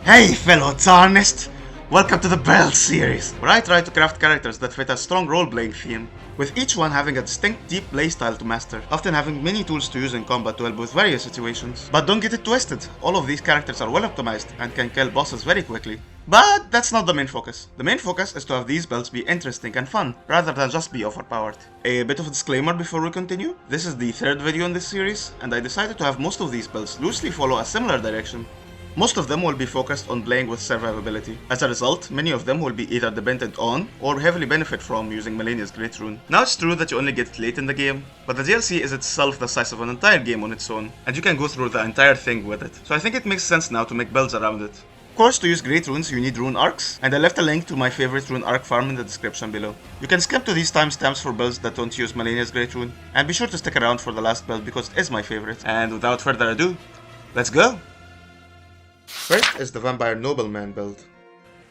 Hey fellow Tarnist! Welcome to the Build series, where I try to craft characters that fit a strong role-playing theme, with each one having a distinct deep playstyle to master, often having many tools to use in combat to help with various situations. But don't get it twisted, all of these characters are well optimized and can kill bosses very quickly. But that's not the main focus. The main focus is to have these builds be interesting and fun, rather than just be overpowered. A bit of a disclaimer before we continue, this is the third video in this series, and I decided to have most of these builds loosely follow a similar direction. Most of them will be focused on playing with survivability. As a result, many of them will be either dependent on or heavily benefit from using Malenia's Great Rune. Now it's true that you only get it late in the game, but the DLC is itself the size of an entire game on its own, and you can go through the entire thing with it. So I think it makes sense now to make builds around it. Of course, to use Great Runes you need rune arcs, and I left a link to my favorite rune arc farm in the description below. You can skip to these timestamps for builds that don't use Malenia's Great Rune, and be sure to stick around for the last build because it is my favorite. And without further ado, let's go! First is the Vampire Nobleman build.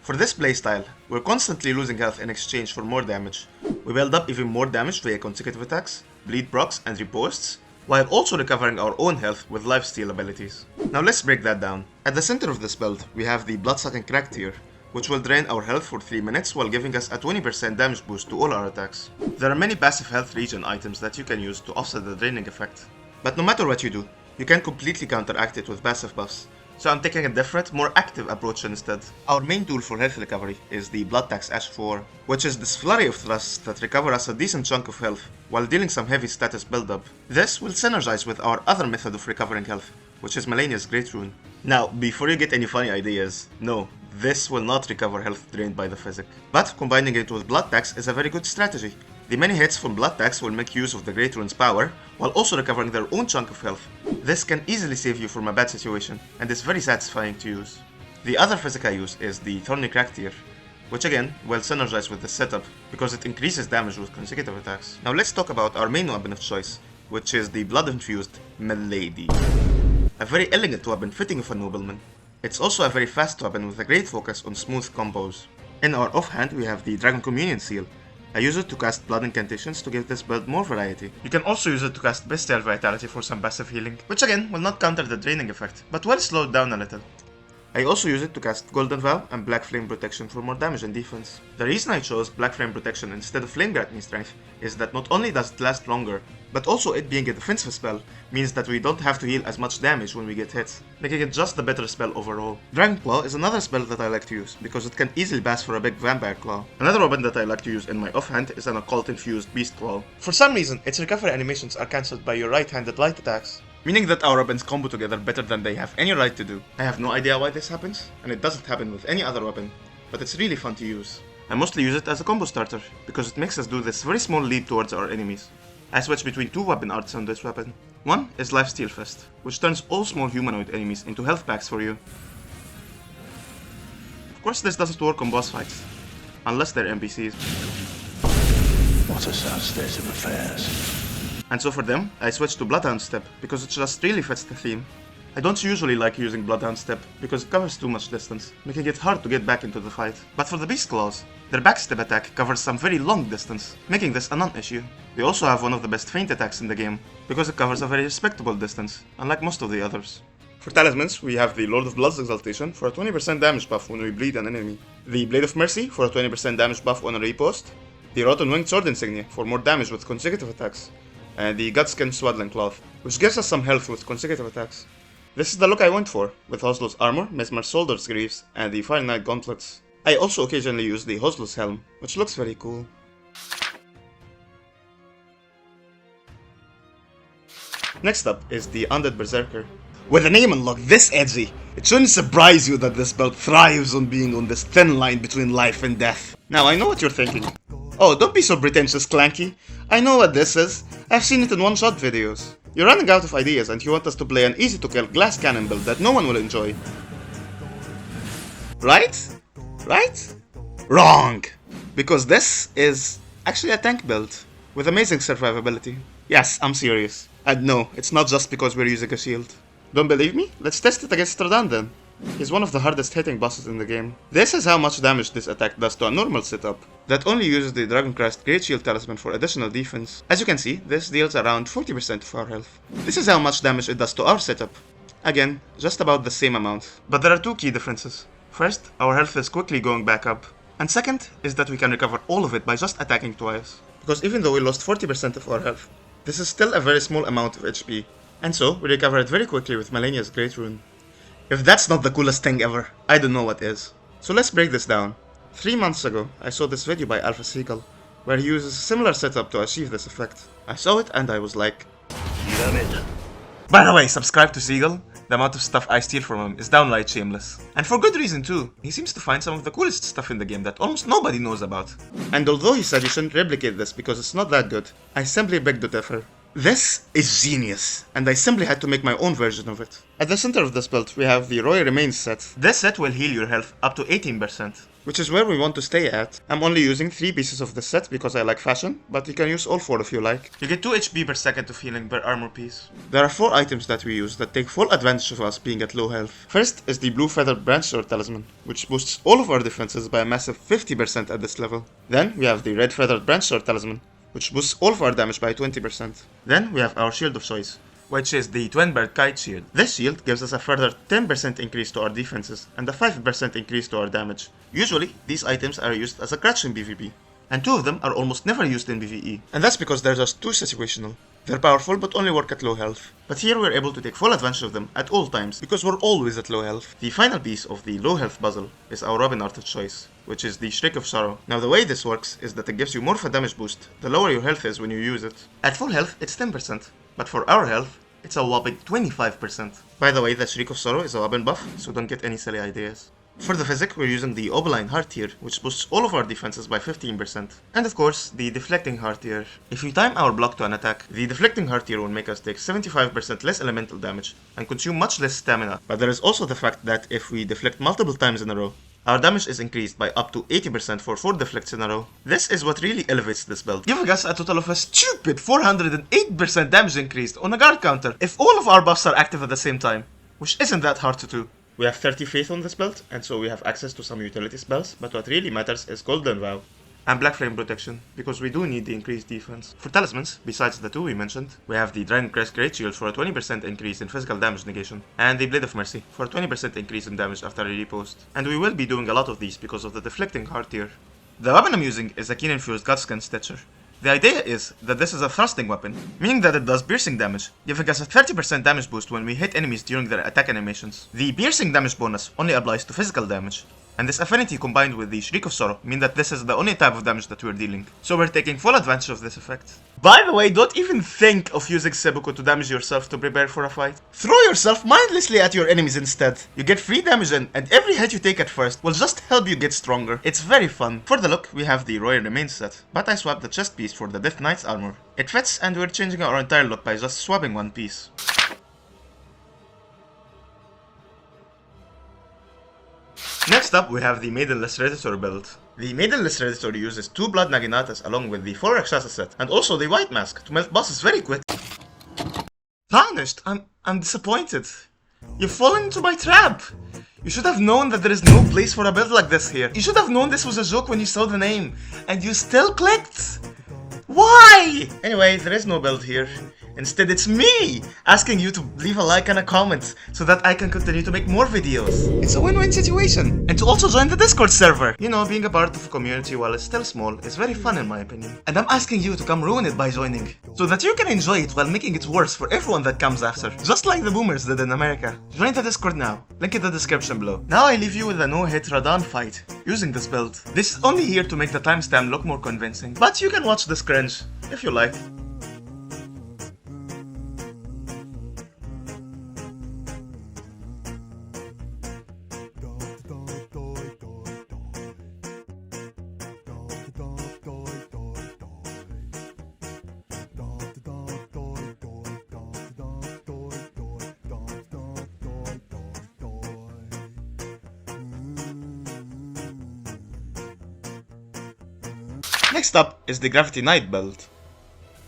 For this playstyle, we're constantly losing health in exchange for more damage. We build up even more damage via consecutive attacks, bleed procs and riposts, while also recovering our own health with lifesteal abilities. Now let's break that down. At the center of this build, we have the Bloodsucking Crack tier, which will drain our health for 3 minutes while giving us a 20% damage boost to all our attacks. There are many passive health regen items that you can use to offset the draining effect. But no matter what you do, you can completely counteract it with passive buffs. So I'm taking a different, more active approach instead. Our main tool for health recovery is the Blood Tax Ash 4, which is this flurry of thrusts that recover us a decent chunk of health, while dealing some heavy status buildup. This will synergize with our other method of recovering health, which is Malenia's Great Rune. Now, before you get any funny ideas, no, this will not recover health drained by the physic. But combining it with Blood Tax is a very good strategy. The many hits from Blood Tax will make use of the Great Rune's power, while also recovering their own chunk of health. This can easily save you from a bad situation, and is very satisfying to use. The other physic I use is the Thorny Crack tier, which again will synergize with the setup, because it increases damage with consecutive attacks. Now let's talk about our main weapon of choice, which is the Blood-infused Milady. A very elegant weapon fitting of a nobleman. It's also a very fast weapon with a great focus on smooth combos. In our offhand we have the Dragon Communion seal. I use it to cast blood incantations to give this build more variety. You can also use it to cast Bestial Vitality for some passive healing, which again will not counter the draining effect, but will slow it down a little. I also use it to cast Golden Vow and Black Flame Protection for more damage and defense. The reason I chose Black Flame Protection instead of Flame Granting Strength is that not only does it last longer, but also it being a defensive spell means that we don't have to heal as much damage when we get hit, making it just a better spell overall. Dragon Claw is another spell that I like to use, because it can easily pass for a big Vampire Claw. Another weapon that I like to use in my offhand is an Occult-infused Beast Claw. For some reason, its recovery animations are cancelled by your right-handed light attacks, meaning that our weapons combo together better than they have any right to do. I have no idea why this happens, and it doesn't happen with any other weapon, but it's really fun to use. I mostly use it as a combo starter, because it makes us do this very small leap towards our enemies. I switch between two weapon arts on this weapon. One is Lifesteal Fist, which turns all small humanoid enemies into health packs for you. Of course this doesn't work on boss fights, unless they're NPCs. What a sad state of affairs. And so for them, I switched to Bloodhound Step, because it just really fits the theme. I don't usually like using Bloodhound Step, because it covers too much distance, making it hard to get back into the fight. But for the Beast Claws, their backstep attack covers some very long distance, making this a non-issue. They also have one of the best feint attacks in the game, because it covers a very respectable distance, unlike most of the others. For talismans, we have the Lord of Blood's Exaltation for a 20% damage buff when we bleed an enemy, the Blade of Mercy for a 20% damage buff on a riposte, the Rotten Winged Sword Insignia for more damage with consecutive attacks, and the Gutskin Swaddling Cloth, which gives us some health with consecutive attacks. This is the look I went for, with Hoslo's armor, Messmer Soldier's Greaves, and the Fire Knight Gauntlets. I also occasionally use the Hoslo's Helm, which looks very cool. Next up is the Undead Berserker. With a name unlocked this edgy, it shouldn't surprise you that this build thrives on being on this thin line between life and death. Now I know what you're thinking. Oh, don't be so pretentious, Clanky. I know what this is. I've seen it in one-shot videos. You're running out of ideas and you want us to play an easy-to-kill glass cannon build that no one will enjoy. Right? Right? Wrong! Because this is actually a tank build with amazing survivability. Yes, I'm serious. And no, it's not just because we're using a shield. Don't believe me? Let's test it against Radahn then. He's one of the hardest hitting bosses in the game. This is how much damage this attack does to a normal setup that only uses the Dragoncrest Great Shield Talisman for additional defense. As you can see, this deals around 40% of our health. This is how much damage it does to our setup. Again, just about the same amount. But there are two key differences. First, our health is quickly going back up. And second is that we can recover all of it by just attacking twice. Because even though we lost 40% of our health, this is still a very small amount of HP. And so, we recover it very quickly with Malenia's Great Rune. If that's not the coolest thing ever, I don't know what is. So let's break this down. 3 months ago, I saw this video by Alpha Seagull, where he uses a similar setup to achieve this effect. I saw it and I was like... By the way, subscribe to Seagull. The amount of stuff I steal from him is downright shameless. And for good reason too. He seems to find some of the coolest stuff in the game that almost nobody knows about. And although he said you shouldn't replicate this because it's not that good, I simply begged to differ. This is genius, and I simply had to make my own version of it. At the center of this build, we have the Royal Remains set. This set will heal your health up to 18%. Which is where we want to stay at. I'm only using 3 pieces of this set because I like fashion, but you can use all 4 if you like. You get 2 HP per second of healing per armor piece. There are 4 items that we use that take full advantage of us being at low health. First is the Blue Feathered Branch Sword Talisman, which boosts all of our defenses by a massive 50% at this level. Then we have the Red Feathered Branch Sword Talisman, which boosts all of our damage by 20%. Then we have our Shield of Choice, which is the Twin Bird Kite Shield. This shield gives us a further 10% increase to our defenses and a 5% increase to our damage. Usually, these items are used as a crutch in PvP, and 2 of them are almost never used in PvE. And that's because they're just too situational. They're powerful but only work at low health. But here we're able to take full advantage of them at all times because we're always at low health. The final piece of the low health puzzle is our Robin Art of Choice, which is the Shriek of Sorrow. Now the way this works is that it gives you more of a damage boost the lower your health is when you use it. At full health it's 10%, but for our health it's a whopping 25%. By the way, the Shriek of Sorrow is a weapon buff, so don't get any silly ideas. For the physic, we're using the Opaline Heart Tier, which boosts all of our defenses by 15%. And of course, the Deflecting Heart Tier. If we time our block to an attack, the Deflecting Heart Tier will make us take 75% less elemental damage and consume much less stamina. But there is also the fact that if we deflect multiple times in a row, our damage is increased by up to 80% for 4 deflects in a row. This is what really elevates this build, giving us a total of a stupid 408% damage increased on a guard counter if all of our buffs are active at the same time, which isn't that hard to do. We have 30 faith on this build, and so we have access to some utility spells, but what really matters is Golden Vow and Black Flame Protection, because we do need the increased defense. For talismans, besides the 2 we mentioned, we have the Dragon Crest Great Shield for a 20% increase in physical damage negation, and the Blade of Mercy for a 20% increase in damage after a repost. And we will be doing a lot of these because of the Deflecting Heart Tier. The weapon I'm using is a Keen Infused Gutskin Stitcher. The idea is that this is a thrusting weapon, meaning that it does piercing damage, giving us a 30% damage boost when we hit enemies during their attack animations. The piercing damage bonus only applies to physical damage, and this affinity combined with the Shriek of Sorrow mean that this is the only type of damage that we're dealing, so we're taking full advantage of this effect. By the way, don't even think of using Seppuku to damage yourself to prepare for a fight. Throw yourself mindlessly at your enemies instead. You get free damage in, and every hit you take at first will just help you get stronger. It's very fun. For the look, we have the Royal Remains set, but I swapped the chest piece for the Death Knight's armor. It fits, and we're changing our entire look by just swapping one piece. Next up, we have the Maidenless Redditor build. The Maidenless Redditor uses 2 Blood Naginatas along with the 4 Rakshasa set, and also the White Mask to melt bosses very quick. Tarnished, I'm disappointed. You've fallen into my trap. You should have known that there is no place for a build like this here. You should have known this was a joke when you saw the name, and you still clicked. Why? Anyway, there is no build here. Instead, it's me asking you to leave a like and a comment so that I can continue to make more videos. It's a win-win situation. And to also join the Discord server. You know, being a part of a community while it's still small is very fun in my opinion. And I'm asking you to come ruin it by joining, so that you can enjoy it while making it worse for everyone that comes after. Just like the boomers did in America. Join the Discord now. Link in the description below. Now I leave you with a no-hit radahn fight using this build. This is only here to make the timestamp look more convincing. But you can watch this cringe if you like. Next up is the Gravity Knight build.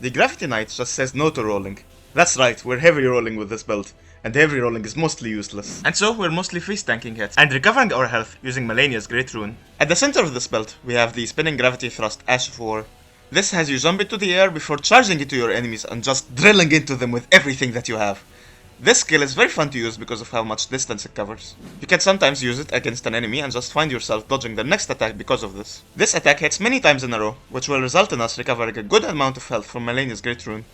The Gravity Knight just says no to rolling. That's right, we're heavy rolling with this build, and heavy rolling is mostly useless. And so we're mostly freeze tanking hits and recovering our health using Malenia's Great Rune. At the center of this build, we have the Spinning Gravity Thrust Ash of War. This has you jump into the air before charging into your enemies and just drilling into them with everything that you have. This skill is very fun to use because of how much distance it covers. You can sometimes use it against an enemy and just find yourself dodging their next attack because of this. This attack hits many times in a row, which will result in us recovering a good amount of health from Malenia's Great Rune.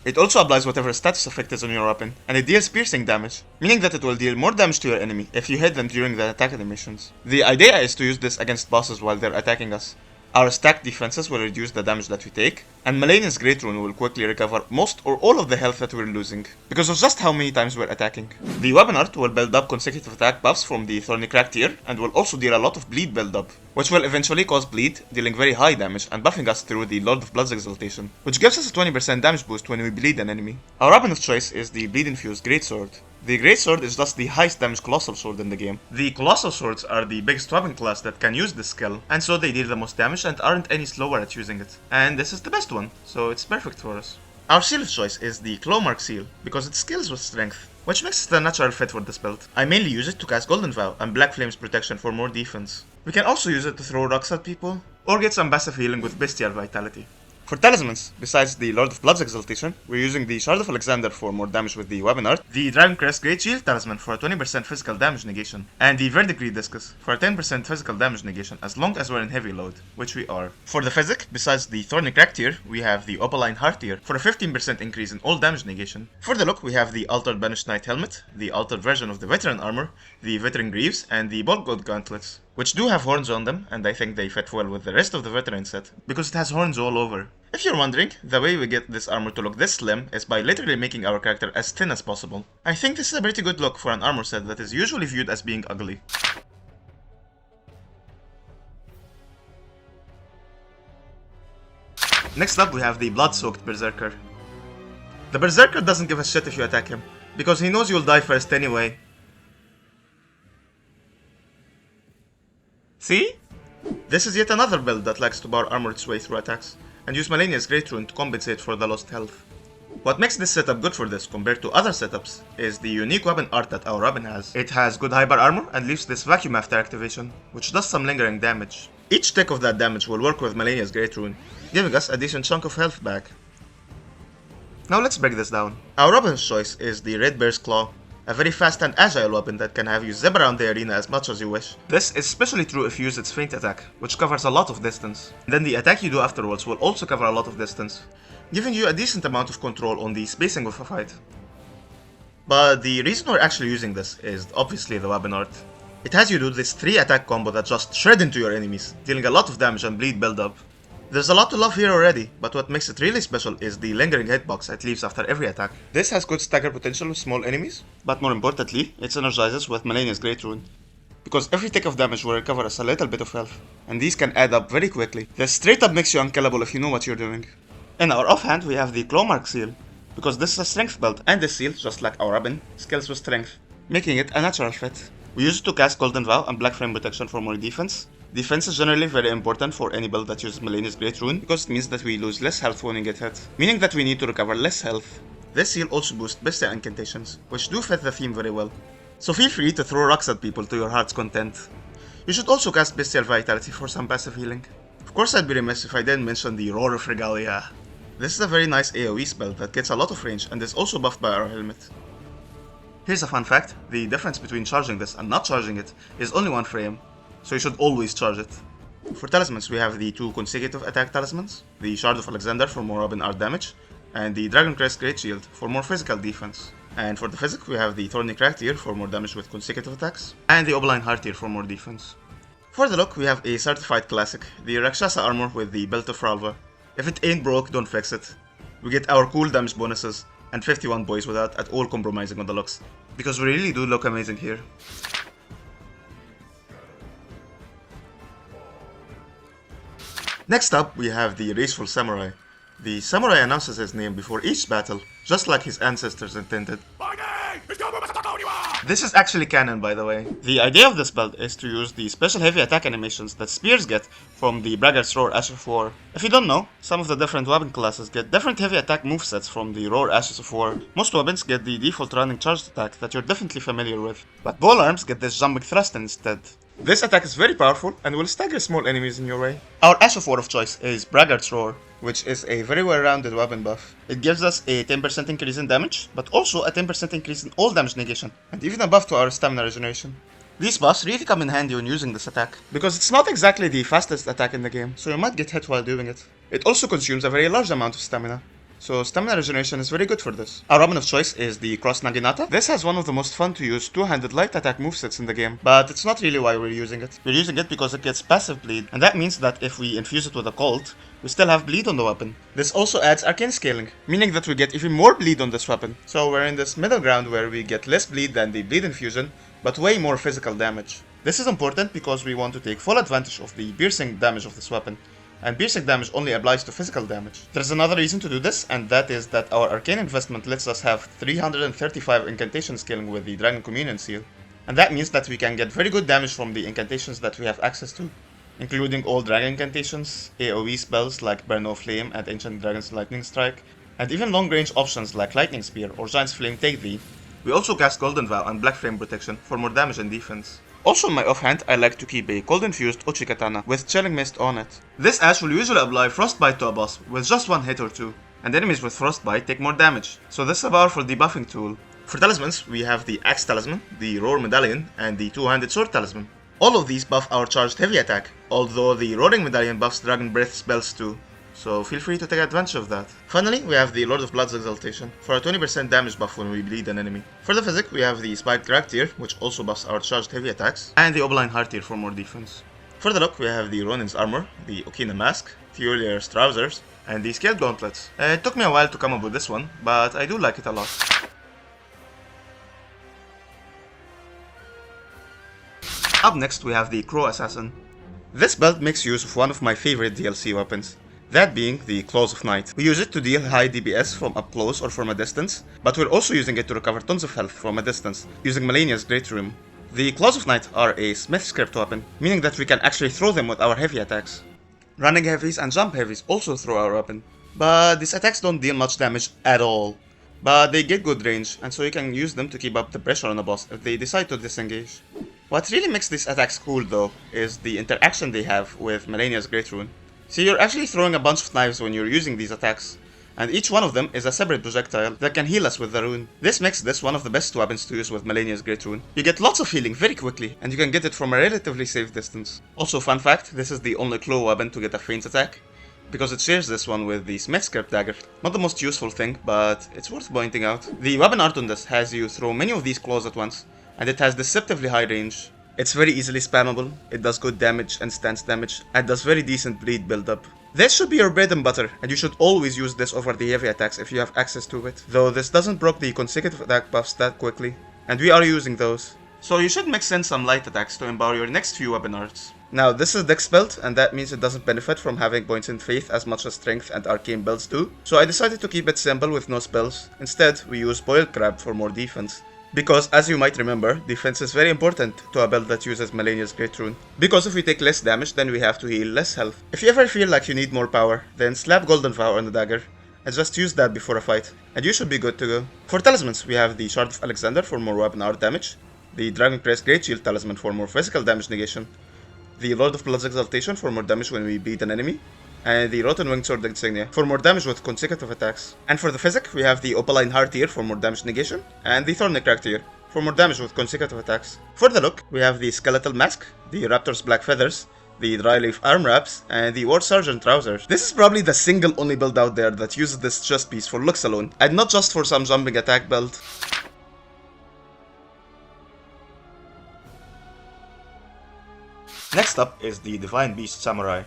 It also applies whatever status effect is on your weapon, and it deals piercing damage, meaning that it will deal more damage to your enemy if you hit them during the attack animations. The idea is to use this against bosses while they're attacking us. Our stacked defenses will reduce the damage that we take, and Malenia's Great Rune will quickly recover most or all of the health that we're losing, because of just how many times we're attacking. The weapon art will build up consecutive attack buffs from the Thorny Crack tier, and will also deal a lot of bleed build-up, which will eventually cause bleed, dealing very high damage and buffing us through the Lord of Blood's Exaltation, which gives us a 20% damage boost when we bleed an enemy. Our weapon of choice is the bleed-infused Greatsword. The Greatsword is just the highest damage Colossal Sword in the game. The Colossal Swords are the biggest weapon class that can use this skill, and so they deal the most damage and aren't any slower at using it. And this is the best one, so it's perfect for us. Our seal of choice is the Clawmark Seal, because it scales with strength, which makes it a natural fit for this build. I mainly use it to cast Golden Vow and Black Flame's protection for more defense. We can also use it to throw rocks at people, or get some passive healing with Bestial Vitality. For talismans, besides the Lord of Blood's Exaltation, we're using the Shard of Alexander for more damage with the weapon art, the Dragon Crest Great Shield Talisman for a 20% physical damage negation, and the Verdigris Discus for a 10% physical damage negation as long as we're in heavy load, which we are. For the physic, besides the Thorny Crack tier, we have the Opaline Heart tier for a 15% increase in all damage negation. For the look, we have the Altered Banished Knight Helmet, the altered version of the Veteran Armor, the Veteran Greaves, and the Bolt Gold Gauntlets, which do have horns on them, and I think they fit well with the rest of the Veteran set, because it has horns all over. If you're wondering, the way we get this armor to look this slim is by literally making our character as thin as possible. I think this is a pretty good look for an armor set that is usually viewed as being ugly. Next up we have the Blood-Soaked Berserker. The Berserker doesn't give a shit if you attack him, because he knows you'll die first anyway. See? This is yet another build that likes to bar armor its way through attacks, and use Malenia's Great Rune to compensate for the lost health. What makes this setup good for this compared to other setups is the unique weapon art that our weapon has. It has good high bar armor and leaves this vacuum after activation, which does some lingering damage. Each tick of that damage will work with Malenia's Great Rune, giving us a decent chunk of health back. Now let's break this down. Our weapon's choice is the Red Bear's Claw, a very fast and agile weapon that can have you zip around the arena as much as you wish. This is especially true if you use its feint attack, which covers a lot of distance. Then the attack you do afterwards will also cover a lot of distance, giving you a decent amount of control on the spacing of a fight. But the reason we're actually using this is obviously the weapon art. It has you do this 3 attack combo that just shred into your enemies, dealing a lot of damage and bleed build-up. There's a lot to love here already, but what makes it really special is the lingering hitbox it leaves after every attack. This has good stagger potential with small enemies, but more importantly, it synergizes with Malenia's Great Rune, because every tick of damage will recover us a little bit of health, and these can add up very quickly. This straight up makes you unkillable if you know what you're doing. In our offhand, we have the Clawmark Seal, because this is a strength build, and this seal, just like our weapon, scales with strength, making it a natural fit. We use it to cast Golden Vow and Black Flame protection for more defense. Defense is generally very important for any build that uses Malenia's Great Rune, because it means that we lose less health when we get hit, meaning that we need to recover less health. This seal also boosts Bestia incantations, which do fit the theme very well, so feel free to throw rocks at people to your heart's content. You should also cast Bestial Vitality for some passive healing. Of course, I'd be remiss if I didn't mention the Roar of Regalia. This is a very nice AoE spell that gets a lot of range and is also buffed by our helmet. Here's a fun fact, the difference between charging this and not charging it is only 1 frame, so you should always charge it. For talismans, we have the 2 consecutive attack talismans, the Shard of Alexander for more weapon art damage, and the Dragon Crest Great Shield for more physical defense. And for the physic, we have the Thorny Crack tier for more damage with consecutive attacks, and the Opaline Heart tier for more defense. For the look, we have a certified classic, the Rakshasa armor with the Belt of Ralva. If it ain't broke, don't fix it. We get our cool damage bonuses, and 51 boys without at all compromising on the looks, because we really do look amazing here. Next up, we have the Rageful Samurai. The samurai announces his name before each battle, just like his ancestors intended. This is actually canon, by the way. The idea of this build is to use the special heavy attack animations that spears get from the Braggart's Roar Ashes of War. If you don't know, some of the different weapon classes get different heavy attack movesets from the Roar Ashes of War. Most weapons get the default running charged attack that you're definitely familiar with, but pole arms get this jumping thrust instead. This attack is very powerful and will stagger small enemies in your way. Our Ash of War of choice is Braggart's Roar, which is a very well-rounded weapon buff. It gives us a 10% increase in damage, but also a 10% increase in all damage negation, and even a buff to our stamina regeneration. These buffs really come in handy when using this attack, because it's not exactly the fastest attack in the game, so you might get hit while doing it. It also consumes a very large amount of stamina, so stamina regeneration is very good for this. Our weapon of choice is the Cross Naginata. This has one of the most fun to use two-handed light attack movesets in the game, but it's not really why we're using it. We're using it because it gets passive bleed, and that means that if we infuse it with a cult, we still have bleed on the weapon. This also adds arcane scaling, meaning that we get even more bleed on this weapon. So we're in this middle ground where we get less bleed than the bleed infusion, but way more physical damage. This is important because we want to take full advantage of the piercing damage of this weapon, and piercing damage only applies to physical damage. There's another reason to do this, and that is that our arcane investment lets us have 335 incantation scaling with the Dragon Communion Seal. And that means that we can get very good damage from the incantations that we have access to, including all dragon incantations, AoE spells like Burn No Flame and Ancient Dragon's Lightning Strike, and even long-range options like Lightning Spear or Giant's Flame Take Thee. We also cast Golden Vow and Black Flame Protection for more damage and defense. Also in my offhand, I like to keep a cold infused Uchi Katana with Chilling Mist on it. This Ash will usually apply Frostbite to a boss with just one hit or two, and enemies with Frostbite take more damage, so this is a powerful debuffing tool. For talismans, we have the Axe Talisman, the Roar Medallion, and the Two-Handed Sword Talisman. All of these buff our charged heavy attack, although the Roaring Medallion buffs Dragon Breath spells too, so feel free to take advantage of that. Finally, we have the Lord of Blood's Exaltation for a 20% damage buff when we bleed an enemy. For the physic, we have the Spiked Raktir, which also buffs our charged heavy attacks, and the Opaline Heartir for more defense. For the look, we have the Ronin's Armor, the Okina Mask, Thiolier's Trousers, and the Scaled Gauntlets. It took me a while to come up with this one, but I do like it a lot. Up next, we have the Crow Assassin. This belt makes use of one of my favorite DLC weapons, that being the Claws of Night. We use it to deal high DPS from up close or from a distance, but we're also using it to recover tons of health from a distance, using Malenia's Great Rune. The Claws of Night are a smith script weapon, meaning that we can actually throw them with our heavy attacks. Running heavies and jump heavies also throw our weapon, but these attacks don't deal much damage at all. But they get good range, and so you can use them to keep up the pressure on a boss if they decide to disengage. What really makes these attacks cool though, is the interaction they have with Malenia's Great Rune. See, you're actually throwing a bunch of knives when you're using these attacks, and each one of them is a separate projectile that can heal us with the rune. This makes this one of the best weapons to use with Malenia's Great Rune. You get lots of healing very quickly, and you can get it from a relatively safe distance. Also, fun fact, this is the only claw weapon to get a feint attack, because it shares this one with the Smith Script Dagger. Not the most useful thing, but it's worth pointing out. The weapon art on this has you throw many of these claws at once, and it has deceptively high range. It's very easily spammable, it does good damage and stance damage, and does very decent bleed build-up. This should be your bread and butter, and you should always use this over the heavy attacks if you have access to it, though this doesn't proc the consecutive attack buffs that quickly, and we are using those. So you should mix in some light attacks to empower your next few weapon arts. Now this is Dex build, and that means it doesn't benefit from having points in Faith as much as Strength and Arcane builds do, so I decided to keep it simple with no spells. Instead, we use Boiled Crab for more defense. Because, as you might remember, defense is very important to a build that uses Malenia's Great Rune. Because if we take less damage, then we have to heal less health. If you ever feel like you need more power, then slap Golden Vow on the dagger, and just use that before a fight, and you should be good to go. For talismans, we have the Shard of Alexander for more weapon art damage, the Dragon Crest Great Shield Talisman for more physical damage negation, the Lord of Blood's Exaltation for more damage when we beat an enemy, and the Rotten Winged Sword Insignia for more damage with consecutive attacks. And for the physic, we have the Opaline Heartir for more damage negation, and the Thorny Raktir for more damage with consecutive attacks. For the look, we have the Skeletal Mask, the Raptor's Black Feathers, the Dryleaf Arm Wraps, and the War Sergeant Trousers. This is probably the single only build out there that uses this chest piece for looks alone, and not just for some jumping attack build. Next up is the Divine Beast Samurai.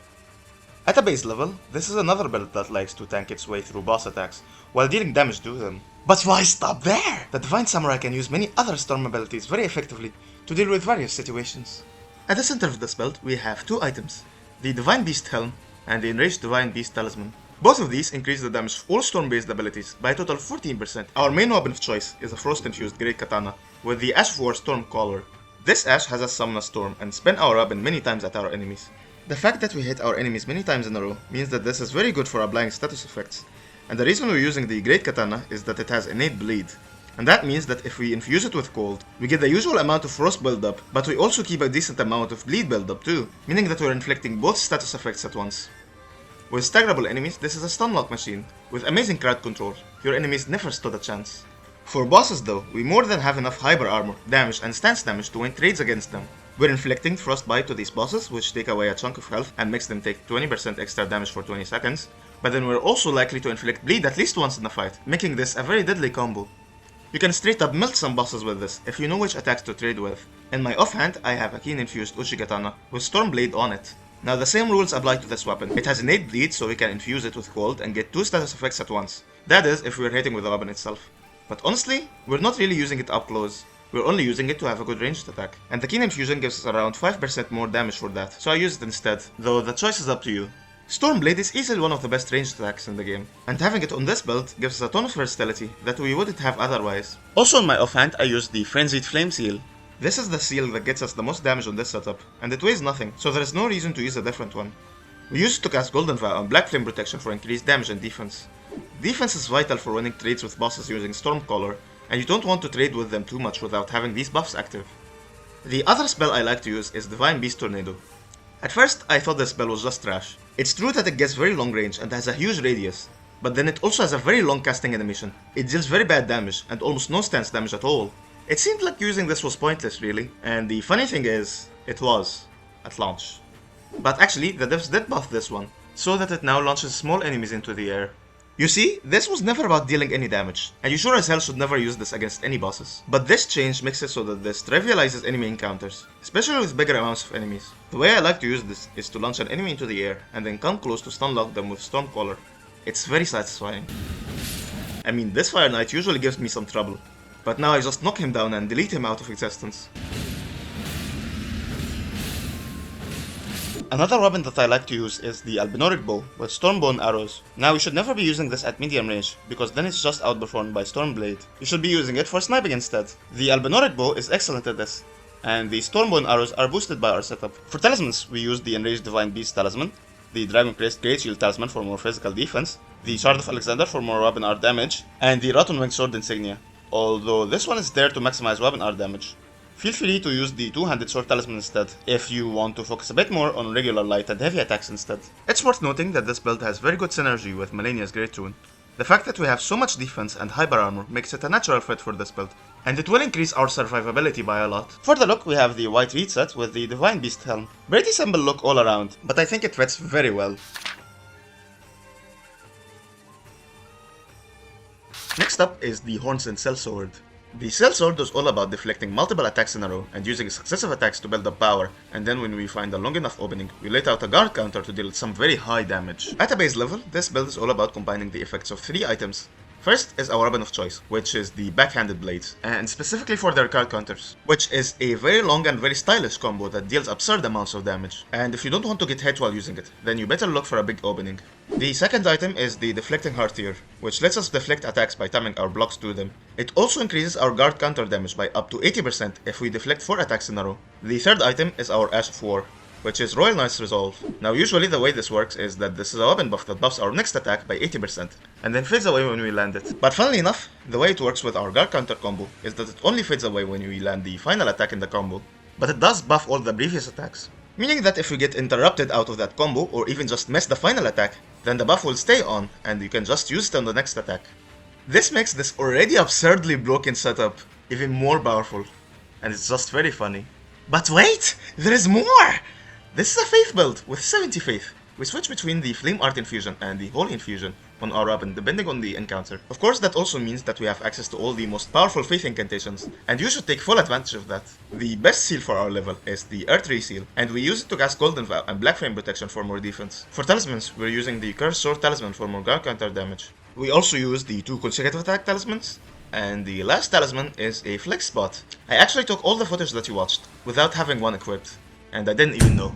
At a base level, this is another build that likes to tank its way through boss attacks, while dealing damage to them. But why stop there? The Divine Samurai can use many other storm abilities very effectively to deal with various situations. At the center of this build, we have two items, the Divine Beast Helm and the Enraged Divine Beast Talisman. Both of these increase the damage of all storm-based abilities by a total of 14%. Our main weapon of choice is a frost-infused Great Katana with the Ash of War Storm Caller. This Ash has us summon a storm and spin our weapon many times at our enemies. The fact that we hit our enemies many times in a row means that this is very good for applying status effects, and the reason we're using the Great Katana is that it has innate bleed, And that means that if we infuse it with cold, we get the usual amount of frost buildup, but we also keep a decent amount of bleed buildup too, meaning that we're inflicting both status effects at once. With staggerable enemies, this is a stun lock machine, with amazing crowd control. Your enemies never stood a chance. For bosses though, we more than have enough hyper armor, damage and stance damage to win trades against them. We're inflicting frostbite to these bosses, which take away a chunk of health and makes them take 20% extra damage for 20 seconds, but then we're also likely to inflict bleed at least once in a fight, making this a very deadly combo. You can straight up melt some bosses with this, if you know which attacks to trade with. In my offhand, I have a keen infused Uchi katana with Stormblade on it. Now the same rules apply to this weapon. It has innate bleed, so we can infuse it with cold and get 2 status effects at once. That is, if we're hitting with the weapon itself. But honestly, we're not really using it up close. We're only using it to have a good ranged attack. And the keen infusion gives us around 5% more damage for that, so I use it instead, though the choice is up to you. Stormblade is easily one of the best ranged attacks in the game, and having it on this build gives us a ton of versatility that we wouldn't have otherwise. Also on my offhand, I used the Frenzied Flame Seal. This is the seal that gets us the most damage on this setup, and it weighs nothing, so there is no reason to use a different one. We use it to cast Golden Vow and Black Flame Protection for increased damage and defense. Defense is vital for winning trades with bosses using Stormcaller, and you don't want to trade with them too much without having these buffs active. The other spell I like to use is Divine Beast Tornado. At first, I thought this spell was just trash. It's true that it gets very long range and has a huge radius, but then it also has a very long casting animation. It deals very bad damage and almost no stance damage at all. It seemed like using this was pointless really, and the funny thing is, it was, at launch. But actually, the devs did buff this one, so that it now launches small enemies into the air. You see, this was never about dealing any damage, and you sure as hell should never use this against any bosses. But this change makes it so that this trivializes enemy encounters, especially with bigger amounts of enemies. The way I like to use this is to launch an enemy into the air, and then come close to stunlock them with Stormcaller. It's very satisfying. I mean, this Fire Knight usually gives me some trouble, but now I just knock him down and delete him out of existence. Another weapon that I like to use is the Albinoric Bow with Stormbone arrows. Now you should never be using this at medium range, because then it's just outperformed by Stormblade. You should be using it for sniping instead. The Albinoric Bow is excellent at this, and the Stormbone arrows are boosted by our setup. For talismans, we use the Enraged Divine Beast talisman, the Dragon Crest Great Shield talisman for more physical defense, the Shard of Alexander for more weapon art damage, and the Rotten Winged Sword insignia, although this one is there to maximize weapon art damage. Feel free to use the two-handed sword talisman instead, if you want to focus a bit more on regular light and heavy attacks instead. It's worth noting that this build has very good synergy with Malenia's Great Rune. The fact that we have so much defense and hyper armor makes it a natural fit for this build, and it will increase our survivability by a lot. For the look, we have the white reed set with the Divine Beast helm. Pretty simple look all around, but I think it fits very well. Next up is the Hornsent sellsword. The sellsword is all about deflecting multiple attacks in a row and using successive attacks to build up power, and then when we find a long enough opening, we let out a guard counter to deal some very high damage. At a base level, this build is all about combining the effects of 3 items. First is our weapon of choice, which is the backhanded blades, and specifically for their card counters, which is a very long and very stylish combo that deals absurd amounts of damage. And if you don't want to get hit while using it, then you better look for a big opening. The second item is the deflecting Heartier, which lets us deflect attacks by timing our blocks to them. It also increases our guard counter damage by up to 80% if we deflect 4 attacks in a row. The third item is our Ash of War, which is Royal Knight's Resolve. Now usually the way this works is that this is a weapon buff that buffs our next attack by 80% and then fades away when we land it. But funnily enough, the way it works with our guard counter combo is that it only fades away when we land the final attack in the combo, but it does buff all the previous attacks. Meaning that if we get interrupted out of that combo or even just miss the final attack, then the buff will stay on and you can just use it on the next attack. This makes this already absurdly broken setup even more powerful, and it's just very funny. But wait! There is more! This is a faith build with 70 faith. We switch between the Flame Art Infusion and the Holy Infusion on our weapon depending on the encounter. Of course, that also means that we have access to all the most powerful faith incantations, and you should take full advantage of that. The best seal for our level is the Earth-Ray seal, and we use it to cast Golden Vow and Black Flame Protection for more defense. For talismans, we're using the Cursed Sword Talisman for more guard counter damage. We also use the 2 consecutive attack talismans, and the last talisman is a flex spot. I actually took all the footage that you watched without having one equipped, and I didn't even know.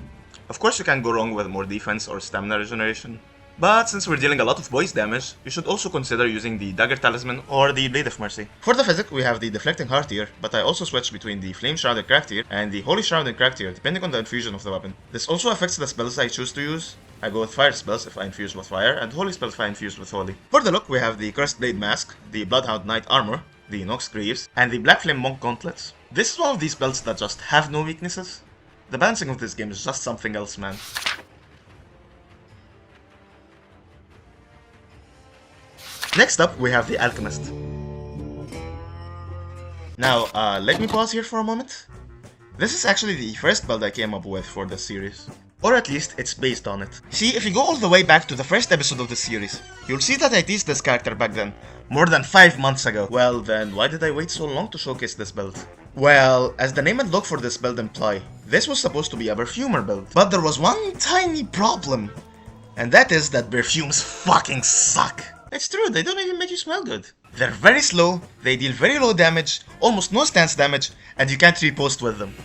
Of course you can't go wrong with more defense or stamina regeneration, but since we're dealing a lot of voice damage, you should also consider using the Dagger Talisman or the Blade of Mercy. For the physic, we have the Deflecting Heart Tier, but I also switch between the Flame Shrouded Crack Tier and the Holy Shrouded Crack Tier depending on the infusion of the weapon. This also affects the spells I choose to use. I go with Fire spells if I infuse with Fire, and Holy spells if I infuse with Holy. For the look, we have the Cursed Blade Mask, the Bloodhound Knight Armor, the Nox Greaves, and the Black Flame Monk Gauntlets. This is one of these belts that just have no weaknesses. The balancing of this game is just something else, man. Next up, we have the Alchemist. Now, let me pause here for a moment. This is actually the first build I came up with for this series. Or at least, it's based on it. See, if you go all the way back to the first episode of the series, you'll see that I teased this character back then, more than 5 months ago. Well, then why did I wait so long to showcase this build? Well, as the name and look for this build imply, this was supposed to be a perfumer build. But there was one tiny problem, and that is that perfumes fucking suck. It's true, they don't even make you smell good. They're very slow, they deal very low damage, almost no stance damage, and you can't riposte with them.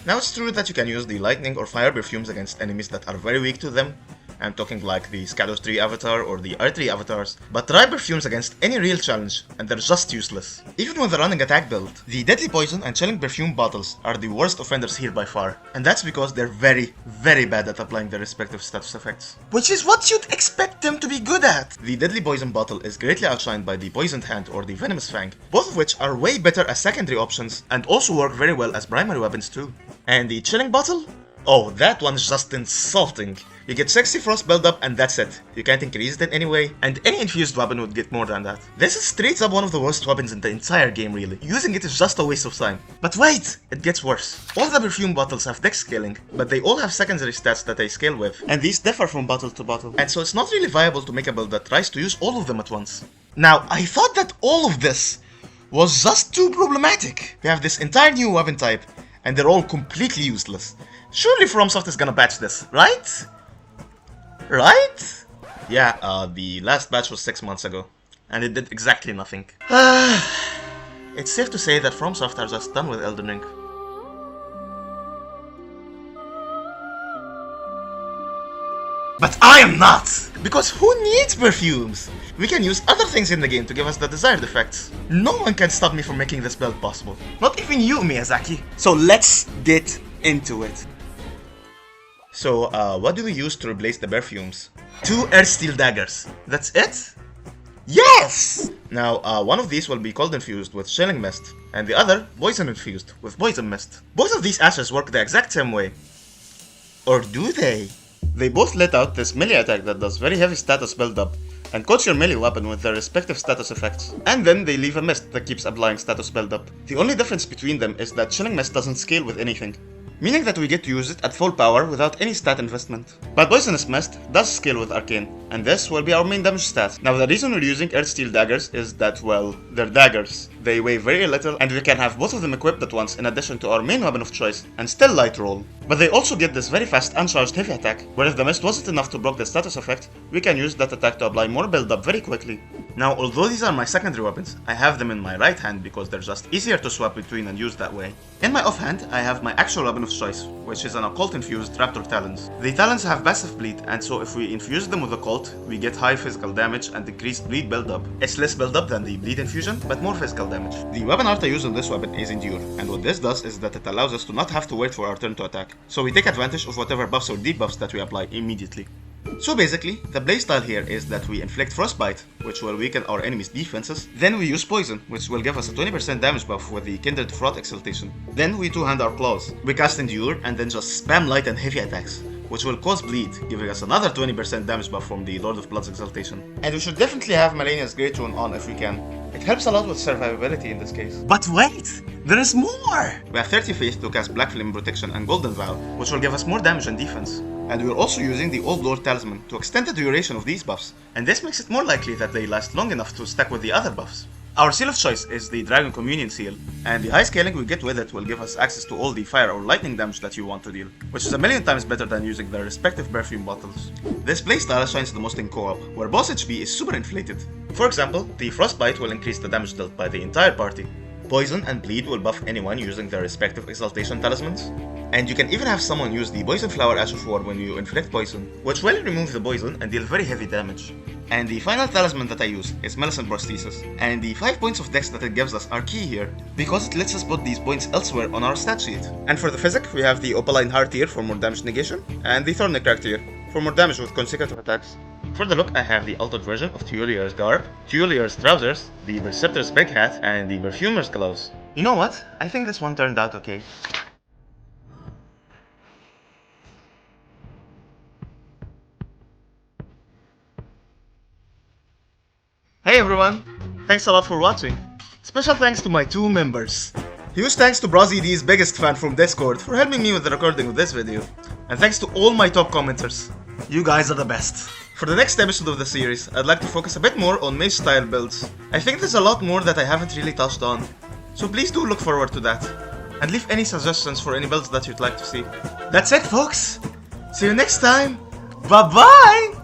Now it's true that you can use the lightning or fire perfumes against enemies that are very weak to them. I'm talking like the scadutree avatar or the R3 avatars, but try perfumes against any real challenge and they're just useless. Even with the running attack build, the deadly poison and chilling perfume bottles are the worst offenders here by far, and that's because they're very bad at applying their respective status effects. Which is what you'd expect them to be good at! The deadly poison bottle is greatly outshined by the poisoned hand or the venomous fang, both of which are way better as secondary options and also work very well as primary weapons too. And the chilling bottle? Oh, that one's just insulting. You get 60 frost build-up and that's it. You can't increase it in any way, and any infused weapon would get more than that. This is straight up one of the worst weapons in the entire game really. Using it is just a waste of time. But wait! It gets worse. All the perfume bottles have dex scaling, but they all have secondary stats that they scale with, and these differ from bottle to bottle. And so it's not really viable to make a build that tries to use all of them at once. Now, I thought that all of this was just too problematic. We have this entire new weapon type, and they're all completely useless. Surely FromSoft is gonna patch this, right? Right? Yeah, the last batch was 6 months ago, and it did exactly nothing. It's safe to say that FromSoft are just done with Elden Ring. But I am not! Because who needs perfumes? We can use other things in the game to give us the desired effects. No one can stop me from making this build possible. Not even you, Miyazaki. So let's get into it. So, what do we use to replace the perfumes? 2 Earthsteel daggers. That's it? Yes! Now, one of these will be cold infused with chilling mist, and the other poison infused with poison mist. Both of these ashes work the exact same way. Or do they? They both let out this melee attack that does very heavy status build-up, and coats your melee weapon with their respective status effects. And then they leave a mist that keeps applying status build-up. The only difference between them is that chilling mist doesn't scale with anything, meaning that we get to use it at full power without any stat investment. But Poisonous Mist does scale with Arcane, and this will be our main damage stat. Now the reason we're using Earthsteel daggers is that, well, they're daggers. They weigh very little, and we can have both of them equipped at once in addition to our main weapon of choice, and still light roll. But they also get this very fast uncharged heavy attack, where if the mist wasn't enough to block the status effect, we can use that attack to apply more build up very quickly. Now, although these are my secondary weapons, I have them in my right hand because they're just easier to swap between and use that way. In my offhand, I have my actual weapon of choice, which is an occult infused Raptor Talons. The Talons have passive bleed, and so if we infuse them with occult, we get high physical damage and decreased bleed build-up. It's less build-up than the bleed infusion, but more physical damage. The weapon art I use on this weapon is Endure, and what this does is that it allows us to not have to wait for our turn to attack, so we take advantage of whatever buffs or debuffs that we apply immediately. So basically, the playstyle here is that we inflict Frostbite, which will weaken our enemy's defenses, then we use Poison, which will give us a 20% damage buff with the Kindred Froth Exaltation. Then we two-hand our claws, we cast Endure, and then just spam light and heavy attacks, which will cause bleed, giving us another 20% damage buff from the Lord of Blood's Exaltation. And we should definitely have Malenia's Great Rune on if we can. It helps a lot with survivability in this case. But wait! There is more! We have 30 Faith to cast Black Flame Protection and Golden Vow, which will give us more damage and defense. And we're also using the Old Lord Talisman to extend the duration of these buffs, and this makes it more likely that they last long enough to stack with the other buffs. Our seal of choice is the Dragon Communion seal, and the high scaling we get with it will give us access to all the fire or lightning damage that you want to deal, which is a million times better than using their respective perfume bottles. This playstyle shines the most in co-op, where boss HP is super inflated. For example, the Frostbite will increase the damage dealt by the entire party. Poison and Bleed will buff anyone using their respective Exaltation Talismans. And you can even have someone use the Poison Flower Ash of War when you inflict poison, which will remove the poison and deal very heavy damage. And the final talisman that I use is Millicent Prosthesis, and the 5 points of dex that it gives us are key here, because it lets us put these points elsewhere on our stat sheet. And for the physic, we have the Opaline Heart tier for more damage negation, and the Thorny Crack tier for more damage with consecutive attacks. For the look, I have the altered version of Tuelier's garb, Tuelier's trousers, the berserker's big hat, and the perfumer's gloves. You know what? I think this one turned out okay. Hey everyone! Thanks a lot for watching. Special thanks to my 2 members. Huge thanks to BrozED's biggest fan from Discord for helping me with the recording of this video. And thanks to all my top commenters. You guys are the best. For the next episode of the series, I'd like to focus a bit more on mage style builds. I think there's a lot more that I haven't really touched on. So please do look forward to that. And leave any suggestions for any builds that you'd like to see. That's it folks! See you next time! Bye bye!